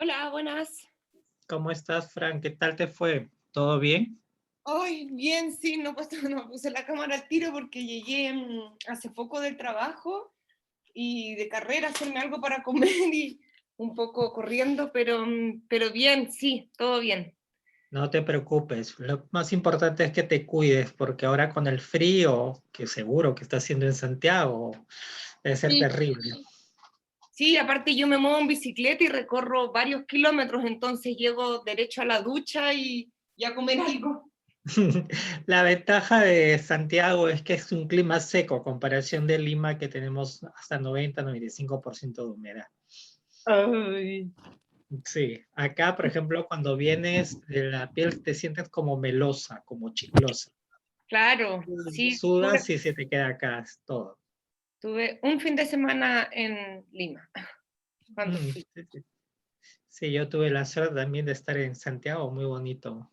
Hola, buenas. ¿Cómo estás, Fran? ¿Qué tal te fue? ¿Todo bien? Ay, bien, sí, no, pues, no puse la cámara al tiro porque llegué hace poco del trabajo y de carrera a hacerme algo para comer y un poco corriendo, pero bien, sí, todo bien. No te preocupes. Lo más importante es que te cuides, porque ahora con el frío, que seguro que está haciendo en Santiago, debe ser Sí, terrible. sí, aparte yo me muevo en bicicleta y recorro varios kilómetros, entonces llego derecho a la ducha y a comer algo. La ventaja de Santiago es que es un clima seco a comparación de Lima, que tenemos hasta 90-95% de humedad. Ay, Sí, acá, por ejemplo, cuando vienes, la piel te sientes como melosa, como chiclosa. claro, sí, Sudas y se te queda acá todo. tuve un fin de semana en Lima cuando Mm, fui. sí, sí. Sí, yo tuve la suerte también de estar en Santiago, muy bonito,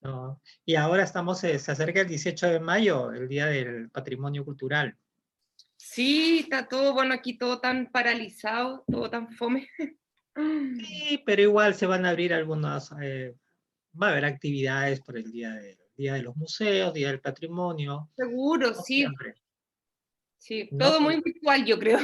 ¿no? Y ahora se acerca el 18 de mayo, el Día del Patrimonio Cultural. Sí, está todo, bueno, aquí todo tan paralizado, todo tan fome. Sí, pero igual se van a abrir algunas, va a haber actividades por el Día de los Museos, Día del Patrimonio, Seguro, como sí, siempre, sí, ¿no? todo muy virtual, yo creo.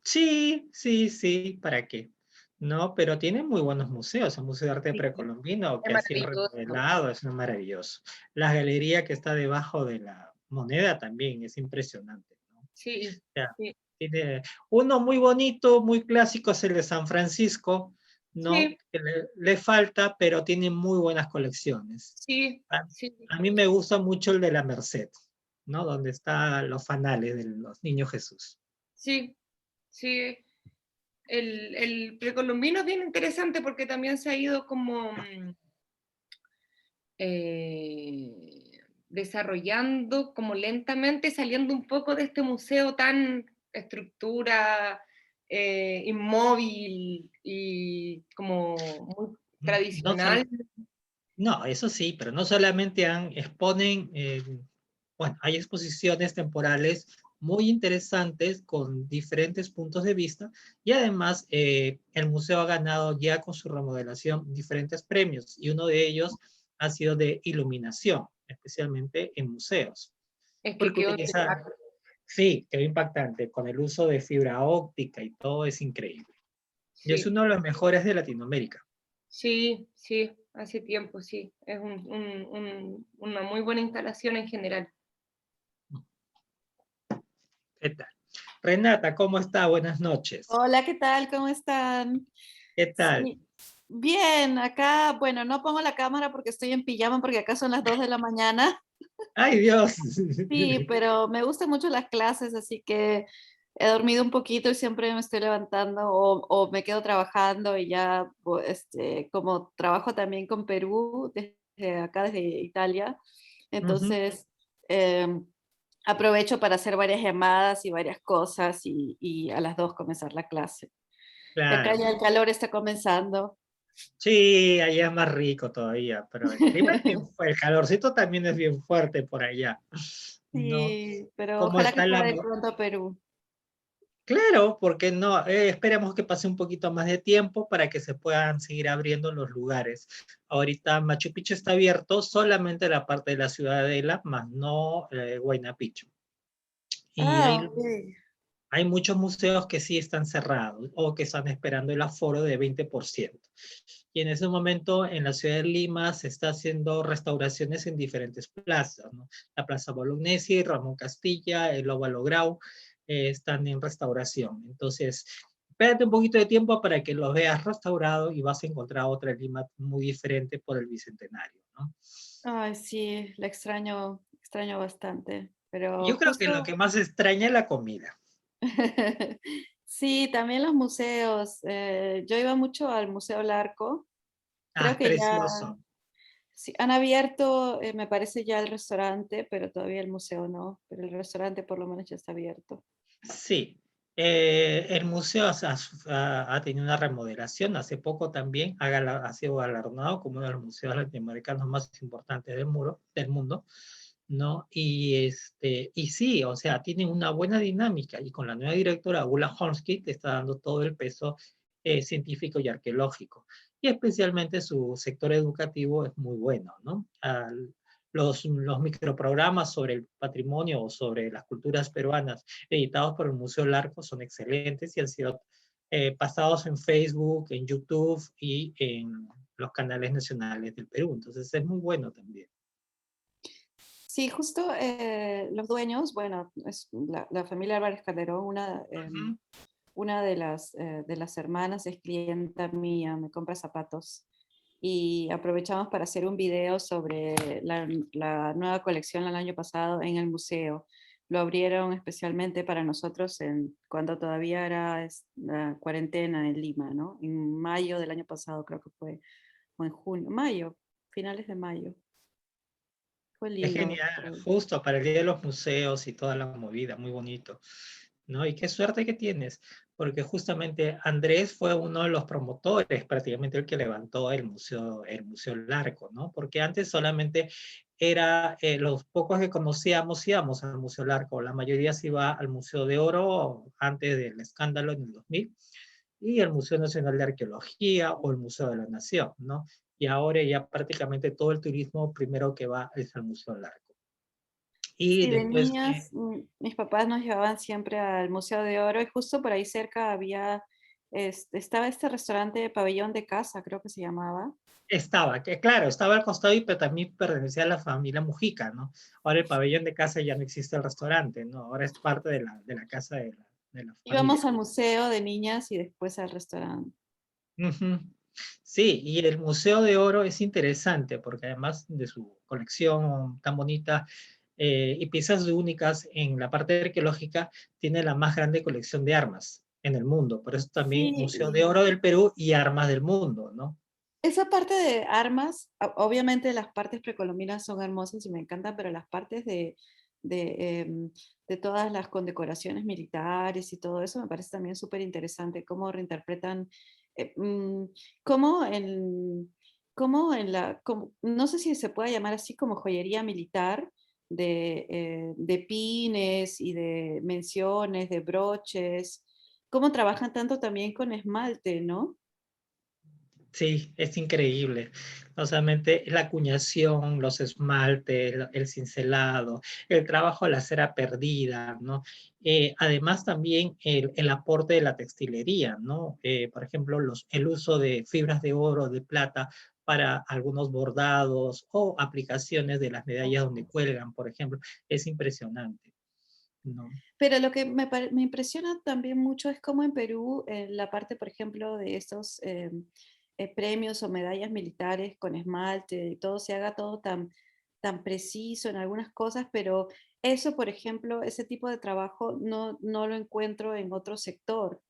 Sí, sí, sí, ¿para qué? No, pero tiene muy buenos museos. El Museo de Arte Sí, Precolombino, es que ha sido maravilloso. remodelado, es maravilloso. La galería que está debajo de la moneda también es impresionante, ¿no? O Sí, sea, sí, tiene uno muy bonito, muy clásico, es el de San Francisco, ¿no? sí, Que le falta, pero tiene muy buenas colecciones. sí, A, sí, a mí me gusta mucho el de la Merced, ¿no? Donde están los fanales de los niños Jesús. sí, sí. El precolombino es bien interesante porque también se ha ido como desarrollando como lentamente, saliendo un poco de este museo tan estructura inmóvil y como muy No, tradicional. no, eso sí, pero no solamente exponen, bueno, hay exposiciones temporales muy interesantes con diferentes puntos de vista y además el museo ha ganado ya con su remodelación diferentes premios y uno de ellos ha sido de iluminación, especialmente en museos, Es que porque quedó utiliza, impecable. sí, qué impactante, con el uso de fibra óptica y todo es increíble. Y es Sí, uno de los mejores de Latinoamérica. sí, sí, hace tiempo, sí. Es una muy buena instalación en general. ¿Qué tal? Renata, ¿cómo está? Buenas noches. Hola, ¿qué tal? ¿Cómo están? ¿Qué tal? Sí, bien, acá, bueno, no pongo la cámara porque estoy en pijama porque acá son las 2 de la mañana. ¡Ay, Dios! Sí, pero me gustan mucho las clases, así que he dormido un poquito y siempre me estoy levantando o me quedo trabajando y ya, como trabajo también con Perú, desde acá, desde Italia, Ujú, entonces em, aprovecho para hacer varias llamadas y varias cosas y a las 2 comenzar la clase. Y acá claro. ya el calor está comenzando. Sí, allá es más rico todavía, pero el clima es bien el calorcito también es bien fuerte por allá, ¿no? Sí, pero ¿Cómo ojalá que está pueda ir pronto a Perú. Claro, porque no, esperemos que pase un poquito más de tiempo para que se puedan seguir abriendo los lugares. Ahorita Machu Picchu está abierto solamente la parte de la ciudadela, más no Huayna Picchu. Y Ah, hay okey. Hay muchos museos que sí están cerrados o que están esperando el aforo de 20%. Y en ese momento en la ciudad de Lima se está haciendo restauraciones en diferentes plazas, ¿no? La Plaza Bolognesi, Ramón Castilla, el Óvalo Grau, están en restauración. Entonces, espérate un poquito de tiempo para que los veas restaurados y vas a encontrar otra Lima muy diferente por el Bicentenario, ¿no? Ay, sí, la extraño bastante, pero Yo creo que lo justo que más extraña es la comida. sí, también los museos. Yo iba mucho al Museo Larco. Ah, Creo es que ya precioso. sí, han abierto, me parece ya el restaurante, pero todavía el museo no, pero el restaurante por lo menos ya está abierto. Sí, el museo ha tenido una remodelación hace poco también, ha sido galardonado como uno de los museos latinoamericanos más importantes del mundo, ¿no? Y sí, o sea, tiene una buena dinámica y con la nueva directora, Ulla Holmskit, te está dando todo el peso científico y arqueológico. Y especialmente su sector educativo es muy bueno, ¿no? Los microprogramas sobre el patrimonio o sobre las culturas peruanas editados por el Museo Larco son excelentes y han sido pasados en Facebook, en YouTube y en los canales nacionales del Perú. Entonces es muy bueno también. Sí, justo los dueños, bueno, es la familia Álvarez Calderón, una de las hermanas es clienta mía, me compra zapatos y aprovechamos para hacer un video sobre la nueva colección el año pasado en el museo. Lo abrieron especialmente para nosotros cuando todavía era la cuarentena en Lima, ¿no? En mayo del año pasado creo que fue, o en junio, mayo, finales de mayo. Fue Es lindo. genial, justo para el Día de los Museos y toda la movida, muy bonito, ¿no? Y qué suerte que tienes, porque justamente Andrés fue uno de los promotores, prácticamente el que levantó el Museo Larco, ¿no? Porque antes solamente era, los pocos que conocíamos íbamos al Museo Larco, la mayoría se iba al Museo de Oro antes del escándalo en el 2000, y el Museo Nacional de Arqueología o el Museo de la Nación, ¿no? Y ahora ya prácticamente todo el turismo primero que va es al Museo Larco. Y Sí, de después, niñas, mis papás nos llevaban siempre al Museo de Oro y justo por ahí cerca estaba este restaurante Pabellón de Casa, creo que se llamaba. estaba, que claro, estaba al costado, pero también pertenecía a la familia Mujica, ¿no? Ahora el pabellón de casa ya no existe el restaurante, ¿no? Ahora es parte de la casa de la Íbamos familia. al museo de niñas y después al restaurante. Ujú. Sí, y el Museo de Oro es interesante porque además de su colección tan bonita y piezas únicas en la parte arqueológica, tiene la más grande colección de armas en el mundo. Por eso también Sí, Museo de y Oro del Perú y Armas del Mundo, ¿no? esa parte de armas, obviamente las partes precolombinas son hermosas y me encantan, pero las partes de todas las condecoraciones militares y todo eso me parece también súper interesante, cómo reinterpretan, eh, mm, cómo no sé si se puede llamar así como joyería militar, de pines y de menciones, de broches, cómo trabajan tanto también con esmalte, ¿no? Sí, es increíble. No solamente la acuñación, los esmaltes, el cincelado, el trabajo de la cera perdida, ¿no? Además también el aporte de la textilería, ¿no? Por ejemplo, el uso de fibras de oro, de plata para algunos bordados o aplicaciones de las medallas donde cuelgan, por ejemplo, es impresionante, ¿no? Pero lo que me impresiona también mucho es cómo en Perú, la parte, por ejemplo, de estos premios o medallas militares con esmalte y todo, se haga todo tan preciso en algunas cosas, pero eso, por ejemplo, ese tipo de trabajo no lo encuentro en otro sector.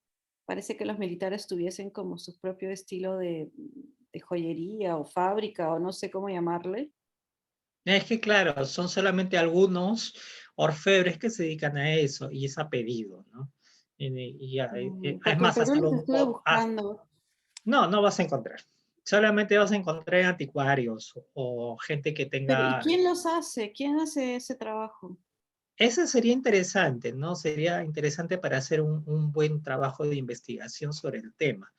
Parece que los militares tuviesen como su propio estilo de joyería o fábrica o no sé cómo llamarle. Es que claro, son solamente algunos orfebres que se dedican a eso y es a pedido, ¿no? Es Porque en más, Perú hasta los estuve buscando. no, no vas a encontrar. Solamente vas a encontrar anticuarios o gente que Pero ¿y tenga. quién los hace? ¿Quién hace ese trabajo? Eso sería interesante, ¿no? Sería interesante para hacer un buen trabajo de investigación sobre el tema.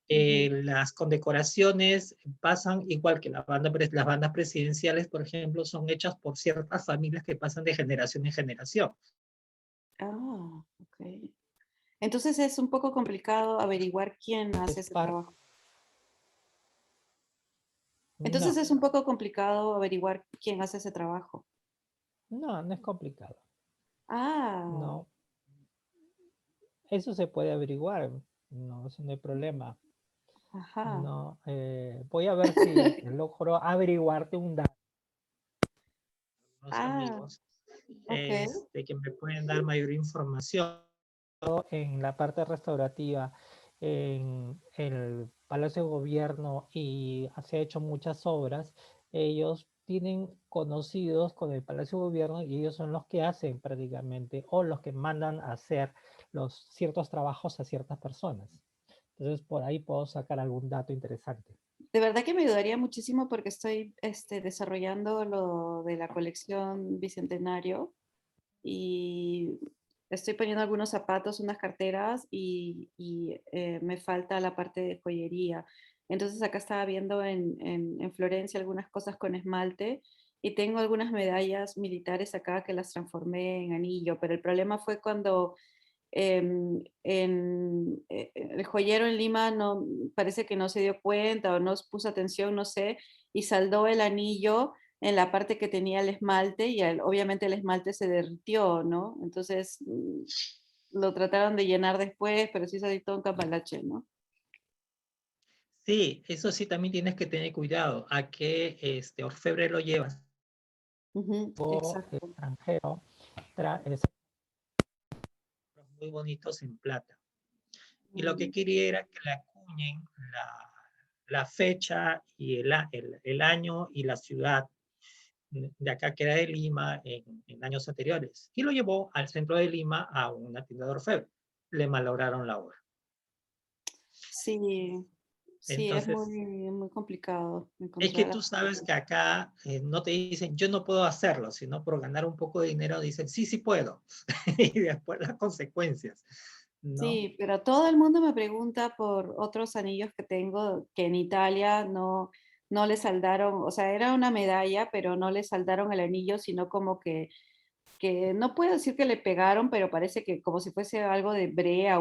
Ujú. Las condecoraciones pasan igual que las bandas presidenciales, por ejemplo, son hechas por ciertas familias que pasan de generación en generación. Ah, ok. Entonces es un poco complicado averiguar quién hace Es ese par trabajo. Entonces No, es un poco complicado averiguar quién hace ese trabajo. no, no es complicado. Ah, No, eso se puede averiguar. No, eso no hay problema. ajá. No, voy a ver si logro averiguarte un dato. Unos Ah, amigos ok. que me pueden dar mayor información en la parte restaurativa, en el Palacio de Gobierno y se ha hecho muchas obras. Ellos tienen conocidos con el Palacio de Gobierno y ellos son los que hacen prácticamente o los que mandan a hacer los ciertos trabajos a ciertas personas. Entonces por ahí puedo sacar algún dato interesante. De verdad que me ayudaría muchísimo porque estoy desarrollando lo de la colección Bicentenario y estoy poniendo algunos zapatos, unas carteras me falta la parte de joyería. Entonces acá estaba viendo en Florencia algunas cosas con esmalte y tengo algunas medallas militares acá que las transformé en anillo, pero el problema fue cuando el joyero en Lima no, parece que no se dio cuenta o no puso atención, no sé, y saldó el anillo en la parte que tenía el esmalte y obviamente el esmalte se derritió, ¿no? Entonces lo trataron de llenar después, pero sí se todo un cambalache, ¿no? Sí, eso sí también tienes que tener cuidado a qué orfebre lo llevas. Exacto. Extranjero, es muy bonitos en plata. Y lo que quería era que le acuñen la fecha y el año y la ciudad de acá, que era de Lima, en años anteriores. Y lo llevó al centro de Lima a una tienda de orfebre. Le malograron la obra. Sí, sí, es Entonces, muy complicado es que encontrar. tú sabes que acá no te dicen, yo no puedo hacerlo, sino por ganar un poco de dinero dicen, sí, sí puedo. Y después las consecuencias, ¿no? Sí, pero todo el mundo me pregunta por otros anillos que tengo que en Italia no le saldaron, o sea, era una medalla, pero no le saldaron el anillo, sino como que no puedo decir que le pegaron, pero parece que como si fuese algo de brea,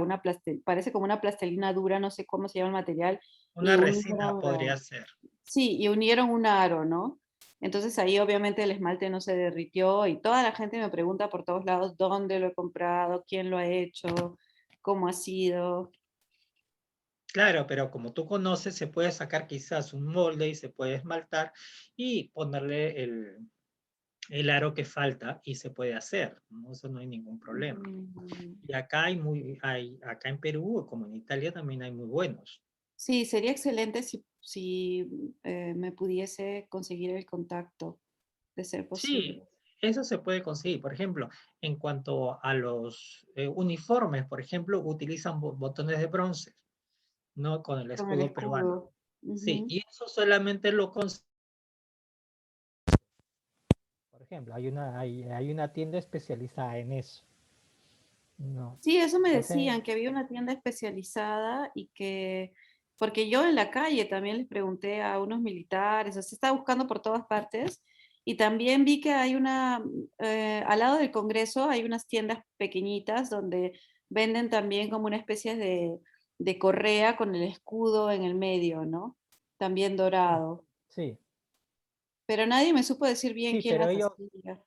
parece como una plastilina dura, no sé cómo se llama el material, Una y resina unieron, podría ser. sí, y unieron un aro, ¿no? Entonces ahí obviamente el esmalte no se derritió y toda la gente me pregunta por todos lados dónde lo he comprado, quién lo ha hecho, cómo ha sido. Claro, pero como tú conoces, se puede sacar quizás un molde y se puede esmaltar y ponerle el aro que falta y se puede hacer, ¿no? Eso no hay ningún problema. Mm, Y acá acá en Perú, como en Italia, también hay muy buenos. sí, sería excelente si me pudiese conseguir el contacto, de ser Sí, posible. eso se puede conseguir. Por ejemplo, en cuanto a los uniformes, por ejemplo, utilizan botones de bronce, ¿no? Con el Con el escudo peruano. escudo. Sí, Ujú. y eso solamente lo consigue. Por ejemplo, hay una tienda especializada en eso. No. Sí, eso me Ese, decían, que había una tienda especializada y que, porque yo en la calle también les pregunté a unos militares, o sea, estaba buscando por todas partes y también vi que hay al lado del Congreso hay unas tiendas pequeñitas donde venden también como una especie de correa con el escudo en el medio, ¿no? También dorado. sí, Pero nadie me supo decir bien sí, quién pero las hacía.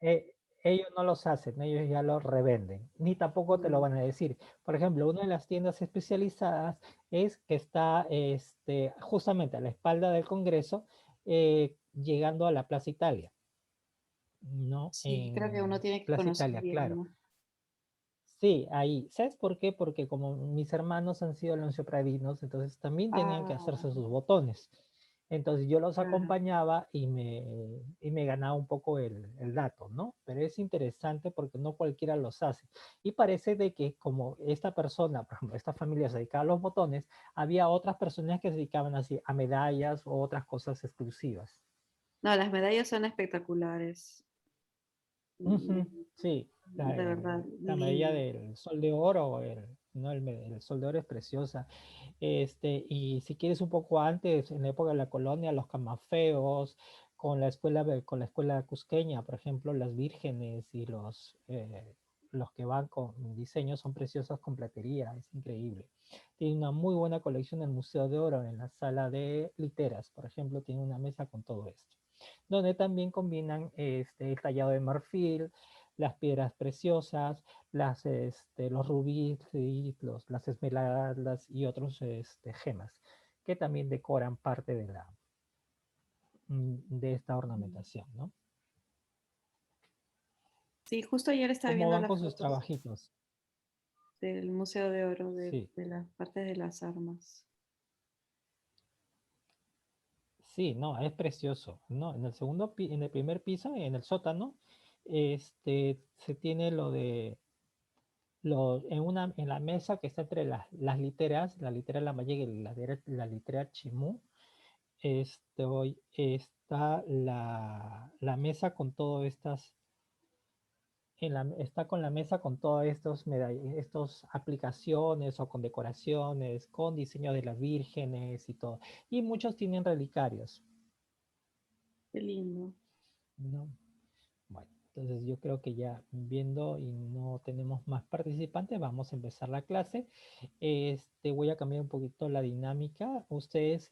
eh, ellos no los hacen, ellos ya los revenden, ni tampoco te lo Mm. van a decir. Por ejemplo, una de las tiendas especializadas es que está justamente a la espalda del Congreso, llegando a la Plaza Italia, ¿no? Sí, creo que uno En tiene que Plaza conocer Italia, bien, claro. ¿no? Sí, ahí. ¿Sabes por qué? Porque como mis hermanos han sido leonciopradinos, entonces también tenían que Ah, hacerse sus botones. Entonces yo los claro. acompañaba y me ganaba un poco el dato, ¿no? Pero es interesante porque no cualquiera los hace. Y parece de que como esta persona, por ejemplo, esta familia se dedicaba a los botones, había otras personas que se dedicaban así a medallas o otras cosas exclusivas. No, las medallas son espectaculares. Ujú, Mm, sí, de verdad, la medalla lindas. del Sol de Oro, ¿no? El Sol de Oro es preciosa. Y si quieres un poco antes, en la época de la colonia, los camafeos, con la escuela cusqueña, por ejemplo, las vírgenes y los que van con diseño son preciosos con platería, es increíble. Tiene una muy buena colección en el Museo de Oro, en la sala de literas, por ejemplo, tiene una mesa con todo esto, donde también combinan el tallado de marfil, las piedras preciosas, los rubíes, y las esmeraldas y otros gemas que también decoran parte de esta ornamentación, ¿no? Sí, justo ayer estaba ¿Cómo viendo van las con sus fotos trabajitos? del Museo de Oro Sí, de las partes de las armas. sí, no, es precioso, ¿no? En el primer piso, en el sótano, se tiene en la mesa que está entre las literas, la litera Lambayeque y la litera Chimú, hoy está la mesa con todas estas está con la mesa con todas estos aplicaciones o con decoraciones, con diseño de las vírgenes y todo. Y muchos tienen relicarios, Qué lindo. ¿no? Bueno, entonces yo creo que ya viendo y no tenemos más participantes, vamos a empezar la clase. Voy a cambiar un poquito la dinámica. Ustedes,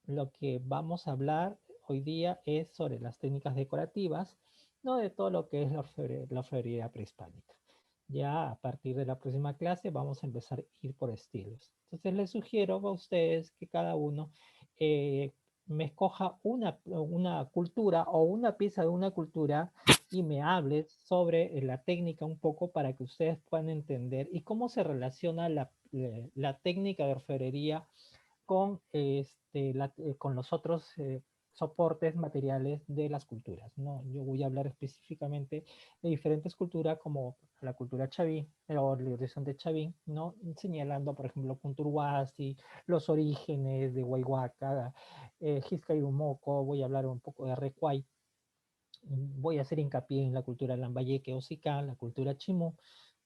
lo que vamos a hablar hoy día es sobre las técnicas decorativas, no de todo lo que es la orfebrería prehispánica. Ya a partir de la próxima clase vamos a empezar a ir por estilos. Entonces les sugiero a ustedes que cada uno me escoja una cultura o una pieza de una cultura y me hable sobre la técnica un poco para que ustedes puedan entender y cómo se relaciona la técnica de orfebrería con, con los otros soportes materiales de las culturas, ¿no? Yo voy a hablar específicamente de diferentes culturas como la cultura chavín o el horizonte chavín, ¿no? Señalando, por ejemplo, Punturhuasi, los orígenes de Huayhuaca, Xiscayhumoco, voy a hablar un poco de Recuay, voy a hacer hincapié en la cultura Lambayeque o Sican, la cultura Chimú,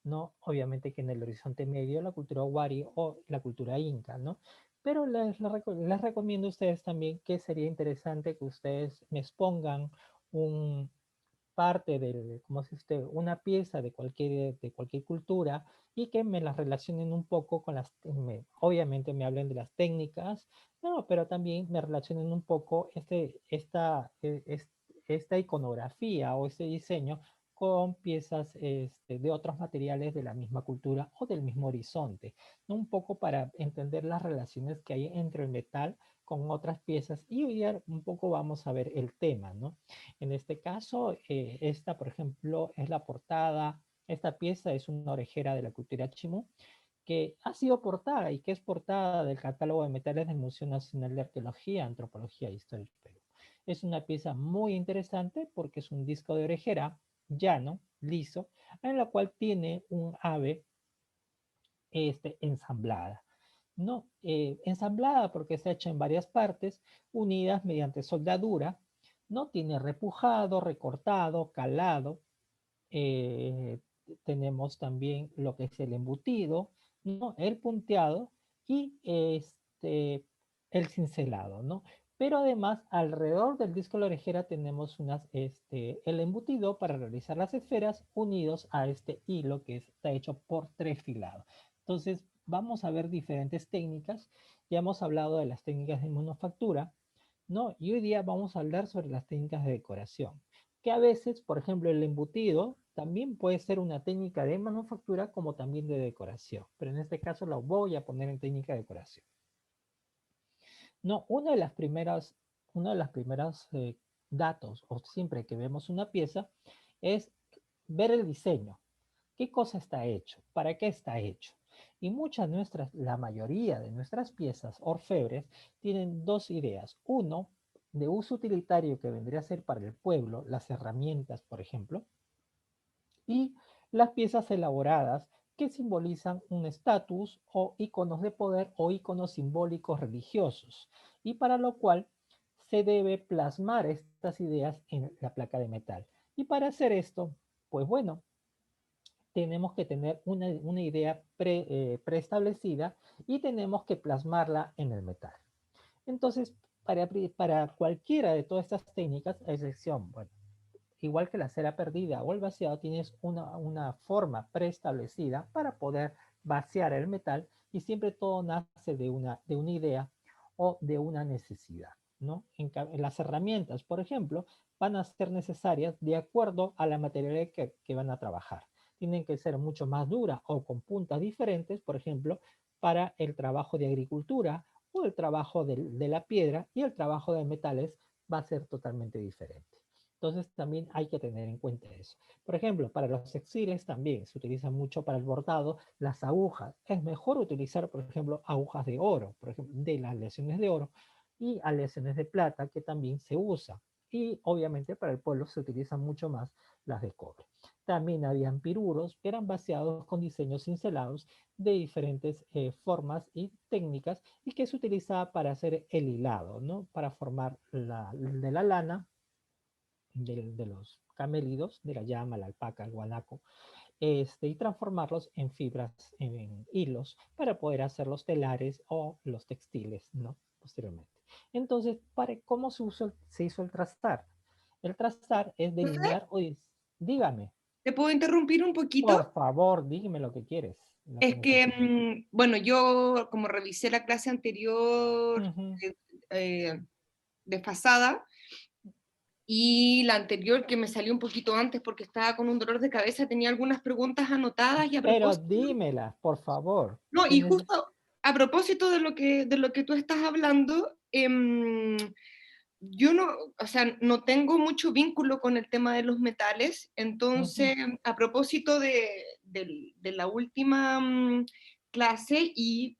¿no? Obviamente que en el horizonte medio la cultura Wari o la cultura Inca, ¿no? Pero les recomiendo a ustedes también que sería interesante que ustedes me expongan un parte de, como si usted, una pieza de cualquier cultura y que me las relacionen un poco con obviamente me hablen de las técnicas, no, pero también me relacionen un poco esta iconografía o este diseño con piezas de otros materiales de la misma cultura o del mismo horizonte, ¿no? Un poco para entender las relaciones que hay entre el metal con otras piezas y hoy día un poco vamos a ver el tema, ¿no? En este caso, esta, por ejemplo, es la portada. Esta pieza es una orejera de la cultura Chimú que ha sido portada y que es portada del catálogo de metales del Museo Nacional de Arqueología, Antropología e Historia del Perú. Es una pieza muy interesante porque es un disco de orejera llano, liso, en la cual tiene un ave ensamblada. ¿No? Ensamblada porque está hecha en varias partes, unidas mediante soldadura, ¿no? Tiene repujado, recortado, calado. eh, Tenemos también lo que es el embutido, ¿no? El punteado y el cincelado, ¿no? Pero además, alrededor del disco de la orejera tenemos el embutido para realizar las esferas unidos a este hilo que está hecho por trefilado. Entonces, vamos a ver diferentes técnicas. Ya hemos hablado de las técnicas de manufactura, ¿no? Y hoy día vamos a hablar sobre las técnicas de decoración, que a veces, por ejemplo, el embutido también puede ser una técnica de manufactura como también de decoración, pero en este caso lo voy a poner en técnica de decoración. No, uno de las primeras datos, o siempre que vemos una pieza, es ver el diseño. ¿Qué cosa está hecho? ¿Para qué está hecho? Y la mayoría de nuestras piezas orfebres tienen dos ideas. Uno, de uso utilitario que vendría a ser para el pueblo, las herramientas, por ejemplo, y las piezas elaboradas que simbolizan un estatus o iconos de poder o iconos simbólicos religiosos, y para lo cual se debe plasmar estas ideas en la placa de metal. Y para hacer esto, pues bueno, tenemos que tener una idea preestablecida y tenemos que plasmarla en el metal. Entonces, para cualquiera de todas estas técnicas, a excepción, bueno, igual que la cera perdida o el vaciado, tienes una forma preestablecida para poder vaciar el metal y siempre todo nace de una idea o de una necesidad, ¿no? En las herramientas, por ejemplo, van a ser necesarias de acuerdo a la materialidad que van a trabajar. Tienen que ser mucho más duras o con puntas diferentes, por ejemplo, para el trabajo de agricultura o el trabajo de la piedra, y el trabajo de metales va a ser totalmente diferente. Entonces también hay que tener en cuenta eso. Por ejemplo, para los textiles también se utiliza mucho para el bordado las agujas. Es mejor utilizar, por ejemplo, agujas de oro, por ejemplo, de las aleaciones de oro y aleaciones de plata que también se usa. Y obviamente para el pueblo se utilizan mucho más las de cobre. También habían piruros que eran vaciados con diseños cincelados de diferentes formas y técnicas y que se utilizaba para hacer el hilado, ¿no? Para formar de la lana de los camélidos, de la llama, la alpaca, el guanaco, y transformarlos en fibras, en hilos, para poder hacer los telares o los textiles, ¿no? Posteriormente. Entonces, ¿cómo se hizo el trazar? El trazar es José, delinear, oye, dígame, ¿te puedo interrumpir un poquito? por favor, dígame lo que quieres, lo que Es que, necesites. bueno, yo como revisé la clase anterior Ujú. eh, eh, desfasada y la anterior que me salió un poquito antes porque estaba con un dolor de cabeza, tenía algunas preguntas anotadas y a Pero propósito, dímela, por favor. no, y Tienes... justo a propósito de lo que tú estás hablando, yo no, o sea, no tengo mucho vínculo con el tema de los metales, Ujú. entonces, a propósito de la última clase, y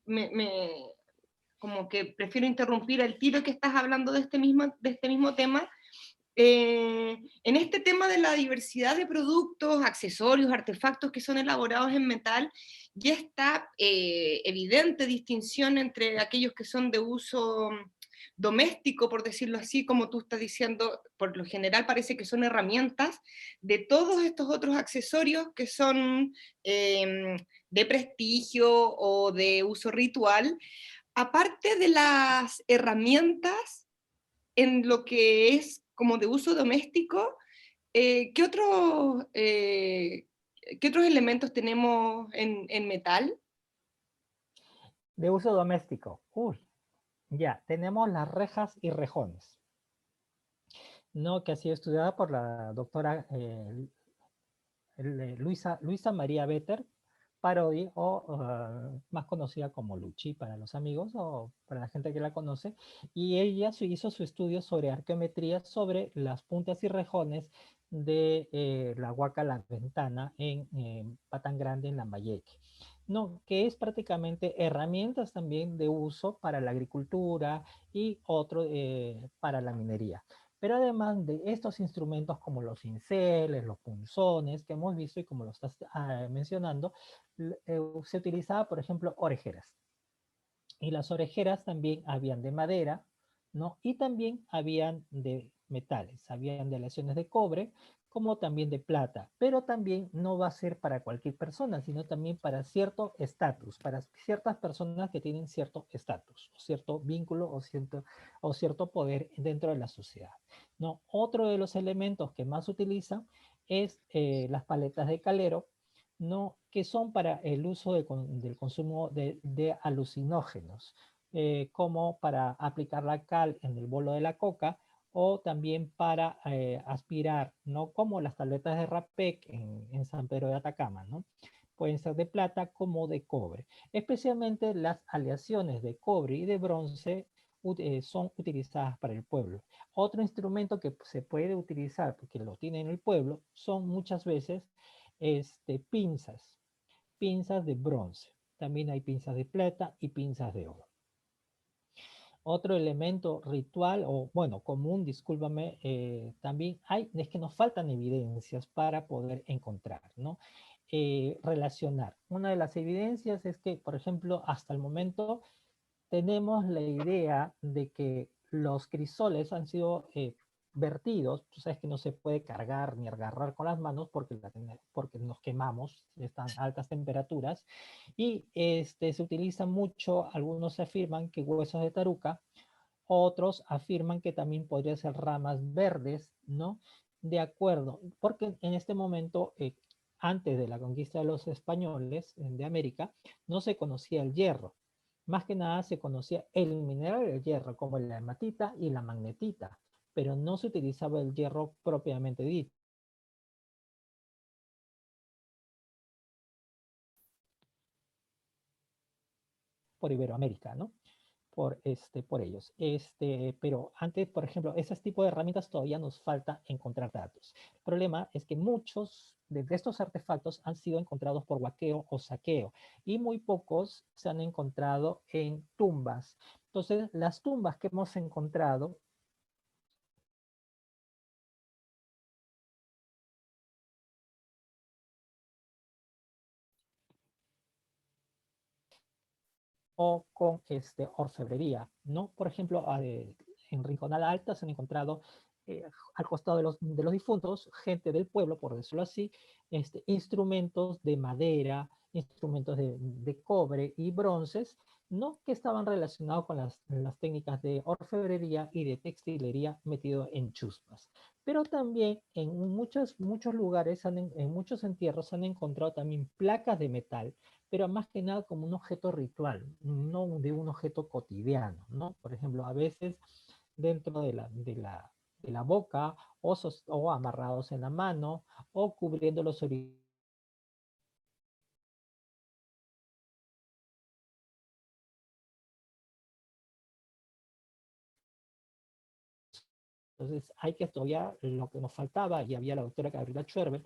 como que prefiero interrumpir el tiro que estás hablando de este mismo tema, en este tema de la diversidad de productos, accesorios, artefactos que son elaborados en metal, ya está evidente distinción entre aquellos que son de uso doméstico, por decirlo así, como tú estás diciendo, por lo general parece que son herramientas, de todos estos otros accesorios que son de prestigio o de uso ritual, aparte de las herramientas en lo que es como de uso doméstico, ¿qué qué otros elementos tenemos en metal? De uso doméstico. Uy, ya, tenemos las rejas y rejones, ¿no? Que ha sido estudiada por la doctora Luisa María Vetter Parodi, o más conocida como Luchi para los amigos o para la gente que la conoce, y ella hizo su estudio sobre arqueometría sobre las puntas y rejones de la Huaca La Ventana en Patán Grande, en Lambayeque. No, que es prácticamente herramientas también de uso para la agricultura y otro para la minería. Pero además de estos instrumentos como los cinceles, los punzones que hemos visto y como lo estás mencionando, se utilizaba, por ejemplo, orejeras. Y las orejeras también habían de madera, ¿no? Y también habían de metales, habían de aleaciones de cobre, como también de plata, pero también no va a ser para cualquier persona, sino también para cierto estatus, para ciertas personas que tienen cierto estatus, cierto vínculo o cierto poder dentro de la sociedad, ¿no? Otro de los elementos que más se utilizan es las paletas de calero, ¿no? Que son para el uso del consumo de alucinógenos, como para aplicar la cal en el bolo de la coca o también para aspirar, ¿no? Como las tabletas de Rapec en San Pedro de Atacama, ¿no? Pueden ser de plata como de cobre. Especialmente las aleaciones de cobre y de bronce son utilizadas para el pueblo. Otro instrumento que se puede utilizar, porque lo tiene en el pueblo, son muchas veces pinzas de bronce. También hay pinzas de plata y pinzas de oro. Otro elemento ritual, o bueno, común, discúlpame, también es que nos faltan evidencias para poder encontrar, ¿no? Relacionar. Una de las evidencias es que, por ejemplo, hasta el momento tenemos la idea de que los crisoles han sido vertidos. Tú sabes que no se puede cargar ni agarrar con las manos porque nos quemamos, están altas temperaturas, y se utiliza mucho, algunos afirman que huesos de taruca, otros afirman que también podría ser ramas verdes, ¿no? De acuerdo, porque en este momento, antes de la conquista de los españoles de América, no se conocía el hierro. Más que nada se conocía el mineral del hierro, como la hematita y la magnetita, pero no se utilizaba el hierro propiamente dicho por Iberoamérica, ¿no? Por ellos. Pero antes, por ejemplo, ese tipo de herramientas todavía nos falta encontrar datos. El problema es que muchos de estos artefactos han sido encontrados por huaqueo o saqueo y muy pocos se han encontrado en tumbas. Entonces, las tumbas que hemos encontrado o con orfebrería, ¿no? Por ejemplo, en Rinconada Alta se han encontrado al costado de los difuntos, gente del pueblo, por decirlo así, instrumentos de madera, instrumentos de cobre y bronces, ¿no? Que estaban relacionados con las técnicas de orfebrería y de textilería metido en chuspas. Pero también en muchos lugares, en muchos entierros, se han encontrado también placas de metal, pero más que nada como un objeto ritual, no de un objeto cotidiano, ¿no? Por ejemplo, a veces dentro de la boca o amarrados en la mano o cubriendo los orificios. Entonces hay que estudiar lo que nos faltaba y había la doctora Gabriela Schwerber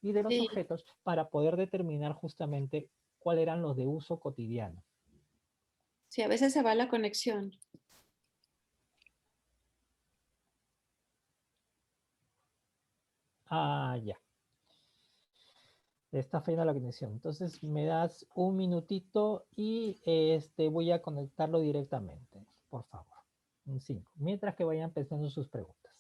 y de los Sí, objetos para poder determinar justamente cuáles eran los de uso cotidiano. sí, a veces se va la conexión. Ah, ya. Está fallando la conexión. Entonces me das un minutito y voy a conectarlo directamente, por favor. Un 5. Mientras que vayan pensando sus preguntas.